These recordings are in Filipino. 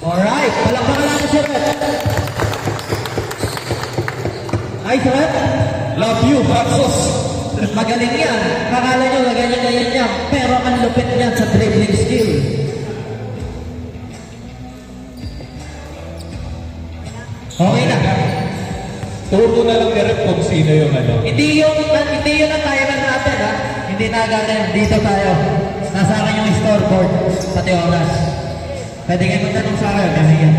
Alright, palakpakan natin si Red. Ay, Red. Love you, Baxos. Magaling yan. Kakala nyo, ganyan niya. Pero ang lupit niyan sa dribbling skill. Okay na. Turo na lang direct kung sino yung ano. Hindi yun ang timer natin, ha? Hindi na ganyan. Dito tayo. Nasa akin yung scoreboard. Pati oras. Pwede kayo magtanong sa akin. Kasi yan.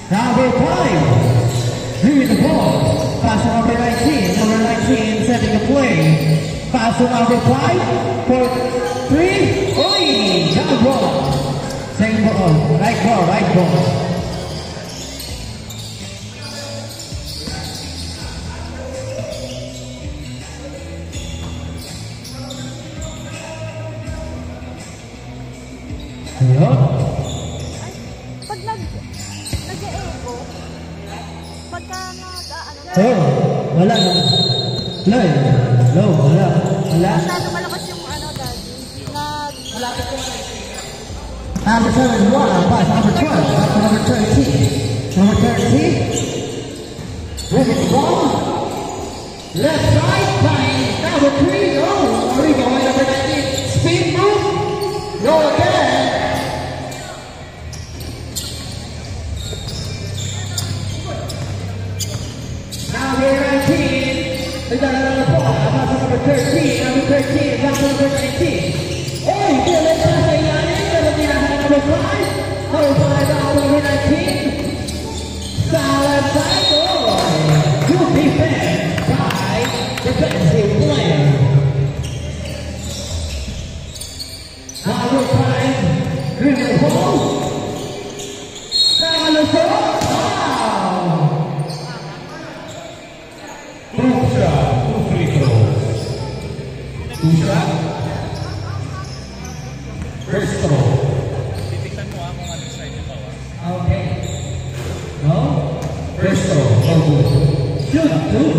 Number 5. Here's the ball. Pass to number 19. Number 19 setting the play. Pass to number 5 for 3. Oy! Jump ball. Same ball. Right ball. Right ball. Ayun. Pag nag-e-echo, pagka nag-ano, Wala na. Wala. masyado malakas yung ano, daddy. Malapit yung Number 7, pass number 12, number 13. Number 13. With the ball. Left side, by number 3. Oh, are we going number 19? Speed move. Go again. Number 19. We got another ball. Pass number 13. Number 13. Pass number 19. Oh, you feel it? Pass a number 5. Number 5 out number 19. Solid by goal. Good defense by defensive player. Number 5. Green ball. Solid ball. Two shot, 2 free throws. 2 shot. First throw. Okay. No? First throw. No good. Shoot 2.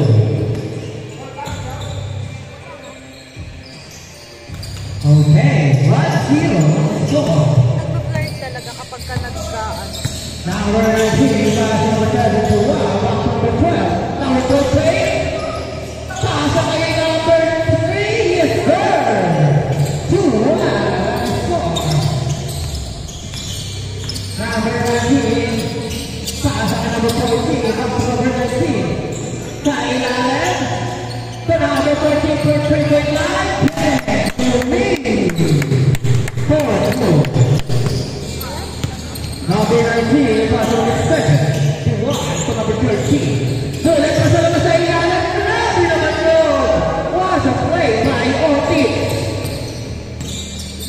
Okay. 1-0. Score. nag-flirt talaga kapag ka nag-ano. Number 3, pass number 7 to number 12. Number 13. Pass kay number 3. Yes, sir. 2-1. Score. Number 19. Pass kay number 14. Number 19. Kailan. To number 14 for 3-point line. Yes, to me. 4-2. Number 19, pass number 7. To number 13. So, let's pass naman sa ilalim. Grabe naman yun. What a play by Ortiz.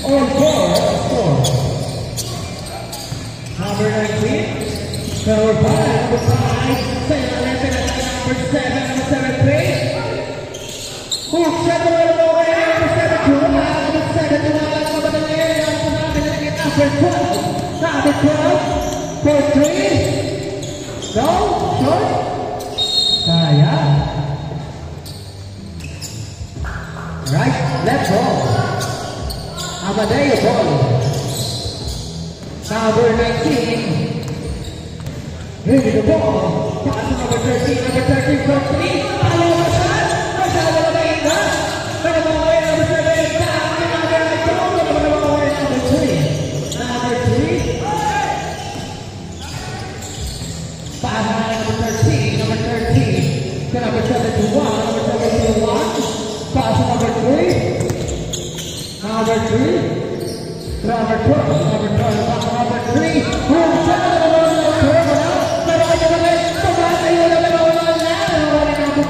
On 4. Number 19. Number 5. Number 5. Sa ilalim, pinatay number 7. Number 7 play. Hook shot naman ang mga number 7. Number 7. Tumagal sa batang area. Number 12. Number 12 for 3. Go, short. Kaya. Right, left ball. Amadeo ball. Number 19. Ready the ball. Pass number 13. Number 13 for 3. Follow the shot. Masyado na ba ina? Number 7. Number 3. Number 3. Pass number 13. Number 13. To number 71. Number 71. Pass number 3. Number 3. Number 12. Number 12. Pass number 3. Boom. Number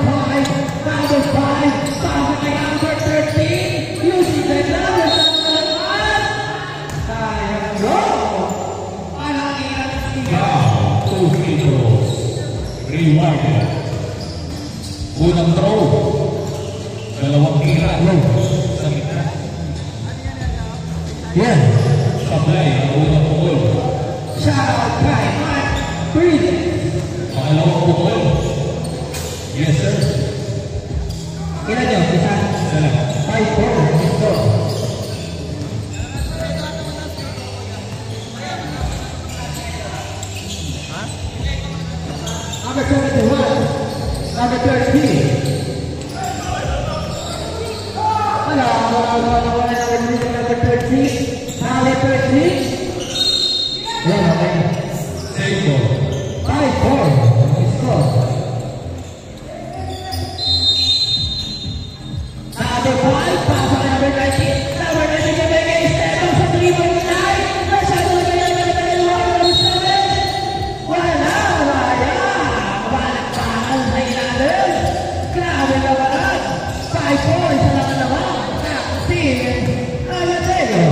5. Number 5. Pass number 13. Using the number 1. Go. Now, 2 free throws. Rewarded. Unang throw. Dalawang tira. Sa gitna. Yeah. Sablay ang unang pukul. Shout out kay Mark Breeden. Pangalawang pukul. Yes, sir. Ilan yun? Isa? Isa lang. 5-4. number 13. Number 13. Yeah, okay. Save ball. 5-4. Score. Number 5, pass on number 19. Number 19, nabigay step up sa 3-point line. Masyado na kaya number 7. Wala. Balakbakan sa ilalim. Grabe naman. 5-4, isa lang naman. Captain Alatego.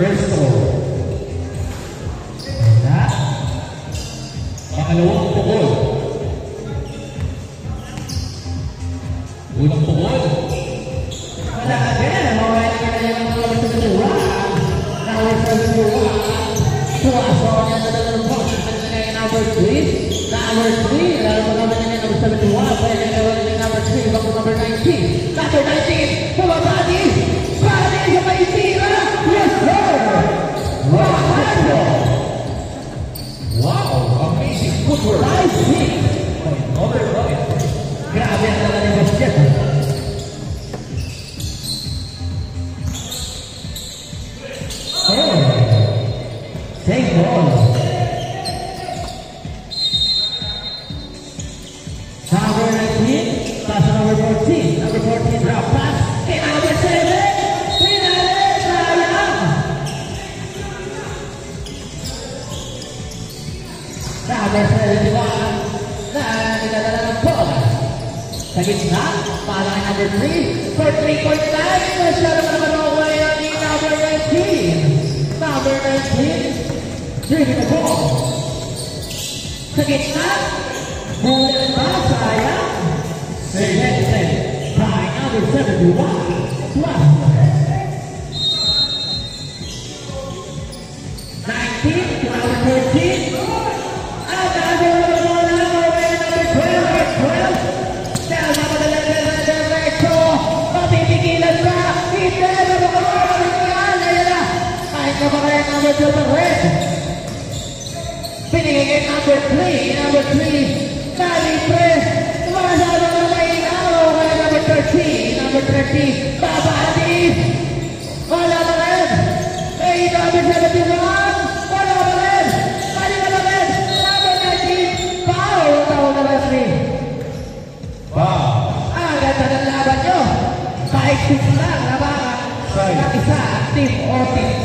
First ball. Pangalawang pukol. Unang pukol. Wala again. Mawala na kaya ng mga masusuwa. Nawasusuwa. Suwaso niya na ng box. Number 3. Number 3. Lalo mo naman niya number 71. Pwede na naman niya number 3. Bago number 19. Number 19. Bumabati. Bati sa may tira. Yes, sir. Wow! Amazing footwork. Nice hit. Another right. Grabe ang naman yung basket. Oh. Take ball. Number 19, pass to number 14. Number 14, drop pass. Okay, number 7. Pinali, sayang. Number 71, dinadala ng bola. Sa gitna, para kay number 3. For 3-point line, masyado pa naman ako ngayon ni number 19. Number 19, dribbling the ball. Sa gitna, bullet pa, sayang. Selected by number 71, plus 19 to number 13. At number 12. Dahil mapadala na diretso. Mapipigilan ba? Hindi na makakalimutan. Ayan na. Kahit na ba kaya number 12 ang red? Pinigay kay number 3. Number 3. Nalibre. Masyado na mainaw. Kaya number 13. Number 13. Babati. Wala ba red? Kay number 71. Wala ba red? Kali ba ba red? Number 19. Foul. Tawag na referee. Wow! Agad na ng laban nyo. 5-6 lang. Labangan. Ang isa. Team Otis.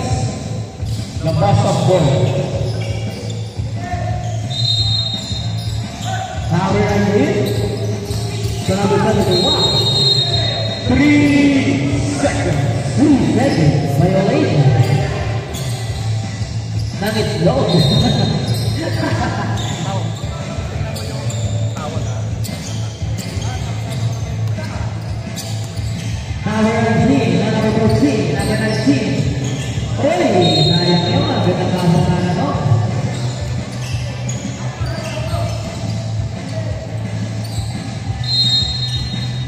Labas ang ball. Number 19. So number 71. 3 seconds. 3 seconds. Violation. Nang itlog. Number 19, number 14, number 19. Hey, sayang yun. Ganda ka mo na no?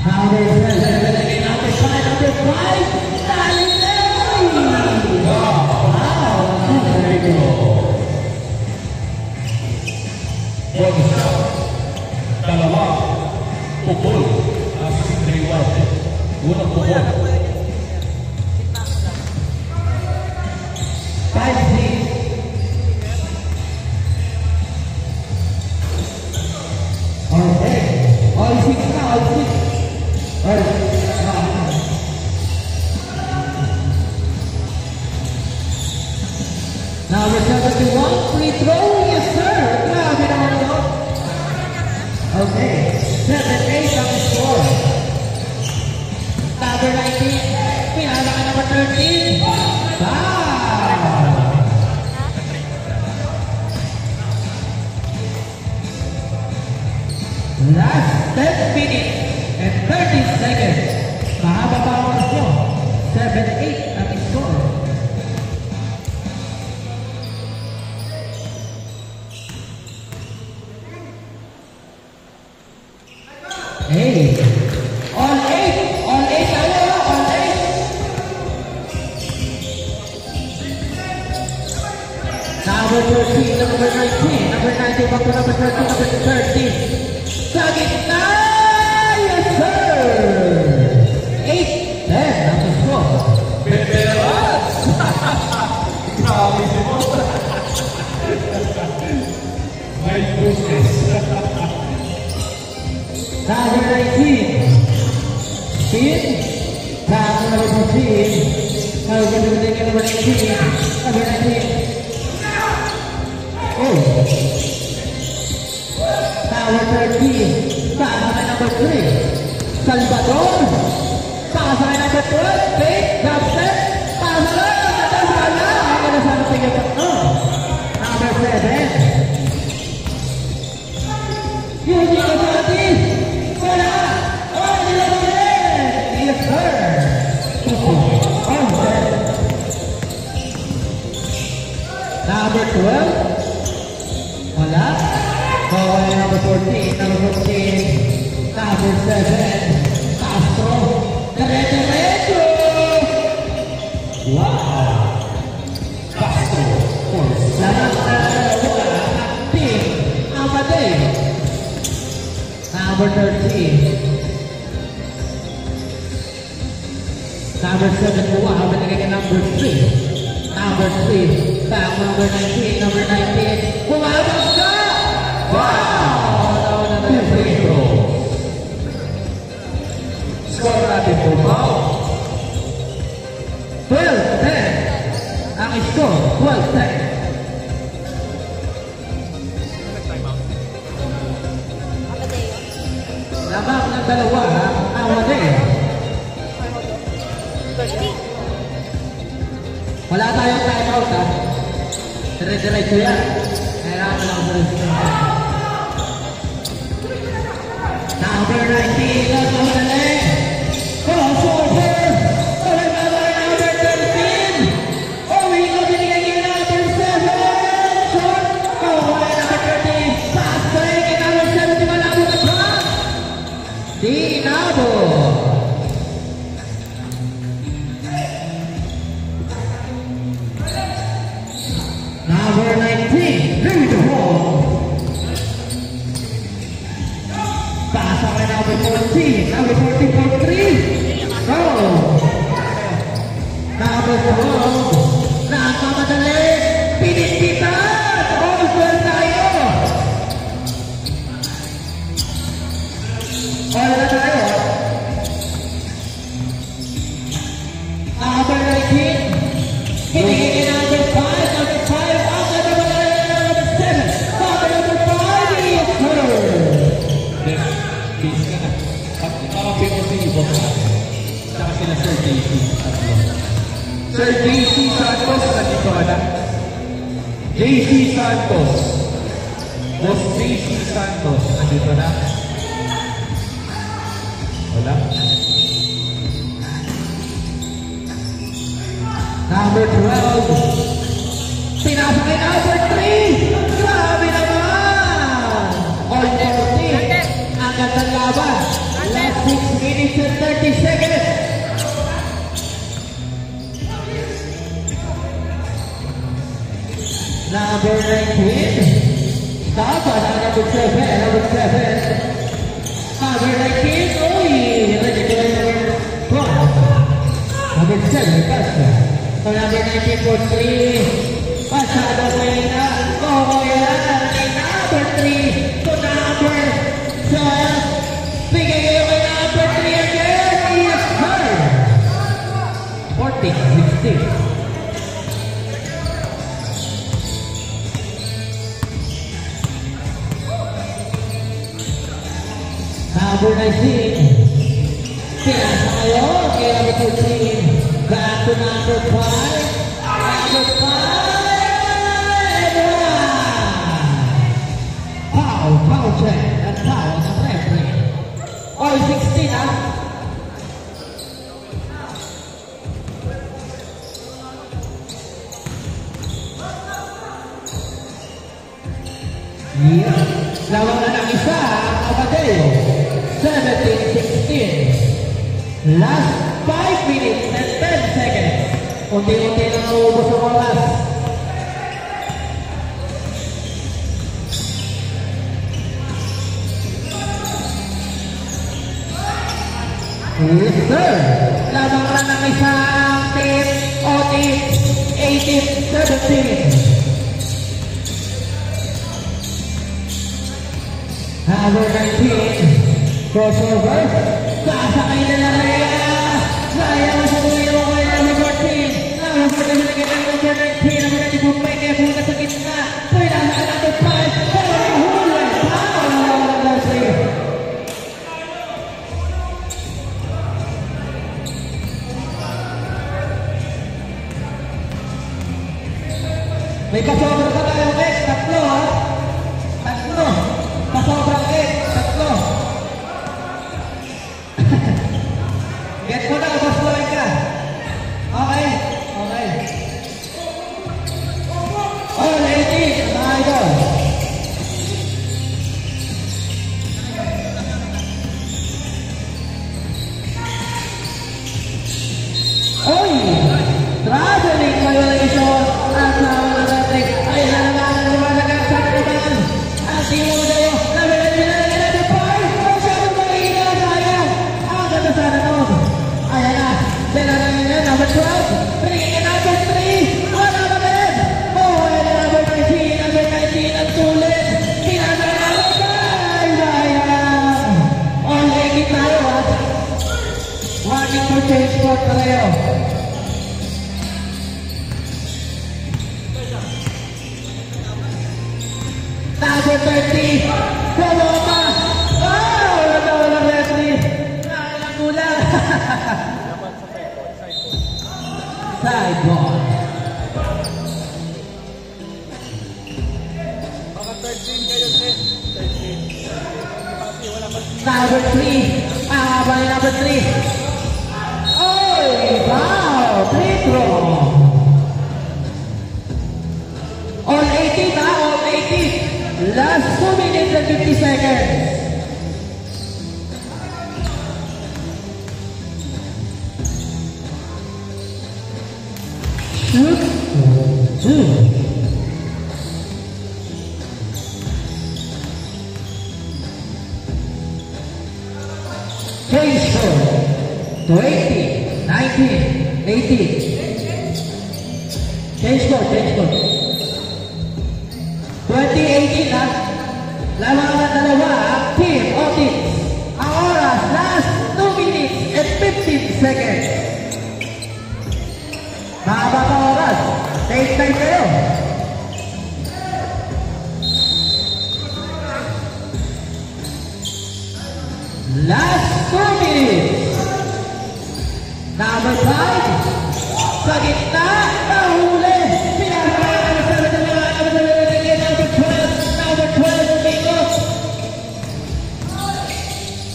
Number 7, number 5, number 5. Talilay! Wow! Very good. One shot. Dalawa. Pukol. Assist reward. Unang pukol. 5-6. Okay. All 6 na, all 6. All 6. Number 71, free throw. Yes, sir. Grabe naman ito. Okay. 7-8 ang score. Number 19, pinala ka number 13. Foul! Last 10 minutes and 30 seconds. Mahaba pa ang oras nyo. 7-8 ang score. Hey! On 8! On 8 tayo! On 8! Number 13, number 19, number 19, back to number 13, number 13. Sa gitna! Yes, sir! 8-10 ang score. 16. Foul number 15. Number 17, number 19. Number 19. Oh. Number 13. Pasok ay number 3. Salvador. Pasok ay number 12. Fake. Drop step. Pasok ay number 7. Number 7. Eugene Osatis. Wala. Oh, nilabanin. Yes, sir. Number 12. Wala. Okay, number 14, number 15, number 7, Castro. Diretso! Wow! Castro for Lahat na wala. Team Amadei. Number 13. Number 7 po. Binigay ka number 3. Number 3. Back number 19. Number 19. Bumabag ka! Wow! two free throws. Score natin po ba? 12-10. Ang score, 12-10. Lamang ng dalawa, Amadei. Wala tayong time out, ha? Dire-diretso yan. Kailangan lang sa resulta. Number 19, Amadei. Crossover. Number 13. Owing na binigay kay number 7. Short. Kawai number 13. Pass break kay number 7. Di malabo na drop. Di inabo. Number 19, Louis the Hall. Pasa kay number 14, number 14 for 3. Go. Number 12, nakamadali. Pinititan. Over tayo. All na tayo. Number 19, hinigin kay number 5. Number 5, ang nakamadali na number 7. Number 5 is her. Please ka na. Pag-kapin mo si Ibon natin. Saka sila Sir JC. Sir JC Santos, nandito ka na. JC Santos. Boss JC Santos, nandito na. Wala. Number 12. Pinasok kay number 3. Grabe naman. All 14. Agad ang laban. Last 6 minutes and 30 seconds. Number 19. Dapat ang number 7. Number 7. Number 19. Uy! Ready to number 12. Number 7. Castro. So number 19 for 3. Pasado kayo na. Oo yan. Kay number 3 to number 12. Bigay kayo kay number 3 again. Yes, sir. 14-16. Number 19. Pinasa kayo kay number 14. Back to number 5. Number 5. Foul check. At foul sa referee. All 16, ha? Yeah. Lawang na ng isa, Amadei. 17-16. Last 5 minutes and 10 seconds. Unti-unti na naubos ang oras. Yes, sir. Lamang na ng isang team. O team 18-17. Number 19. Crossover. Sasakay na lang May pasobra pa tayo, X. Tatlo, ha? Tatlo. Pasobrang X. Tatlo. Get mo na, ubas mo lang ka. Okay? Okay. Oh, lady. Mga idol. Oy! Traveling violation at mga natin ay nalaman ng lumalagay sa kanilang ang tingin kayo na meron na the point ang sabi mo ina sayang ang ganda sana nun ayan na sila na yun number 12 bringing in number 3 wala ba rin oh and number 19 number 19 ang tulit pinamay number 5 sayang already tayo ha warning for change spot tayo. Number 30, Paloma! Oh! Wala referee! Nakakulang! Sideball. Number 3, mahaba ni number 3. Oh! Wow! Free throw! All 80 na, all 80. Last 2 minutes and 50 seconds. Shoot. 2. Change score to 80, 19, 80. Change score, change score. 2018 ha. Lamang na dalawa, team audits. Ang oras, last 2 minutes and 15 seconds. Mahaba pa oras. Take time kayo. Last 2 minutes. Number 5. Sa gitna, nahuli. Pinapaya na sa dalawa. Number 12, umikot.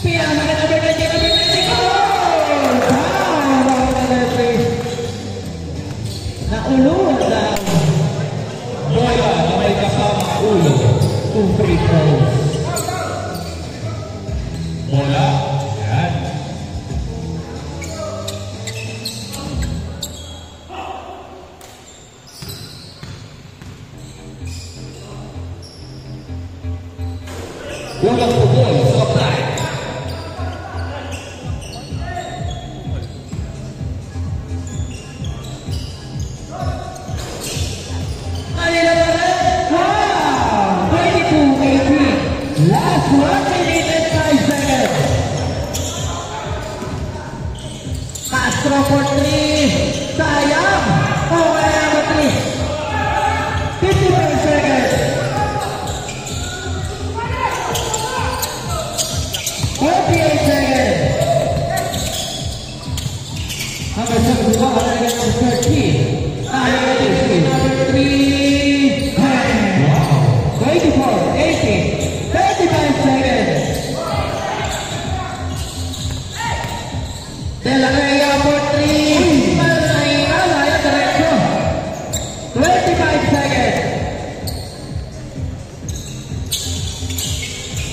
Pinapaya number 19, nauluan lang. Bola na may kasama ulo. Kung free throws. Bola. Yan. Walang pugol sa apply. Kanina pa rin. Wow! 22-18. Last 1 minute and 5 seconds. Castro for 3. Sayang. Okay, number 3. 55 seconds. 48 seconds. Number 71, number 13. Number 3. Wow. 24, 18, 35 seconds. De La Rey for 3. Malaya, diretso. 25 seconds.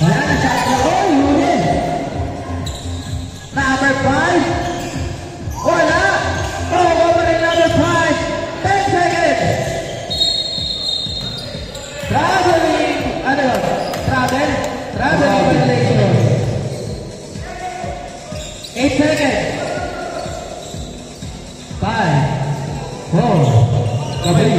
Wala na siya. Oh, yun. Number 5. Wala. Oh, over in number 5. 10 seconds. Traveling. Ano? Traveling violation. 8 seconds. 5, 4, Kabay,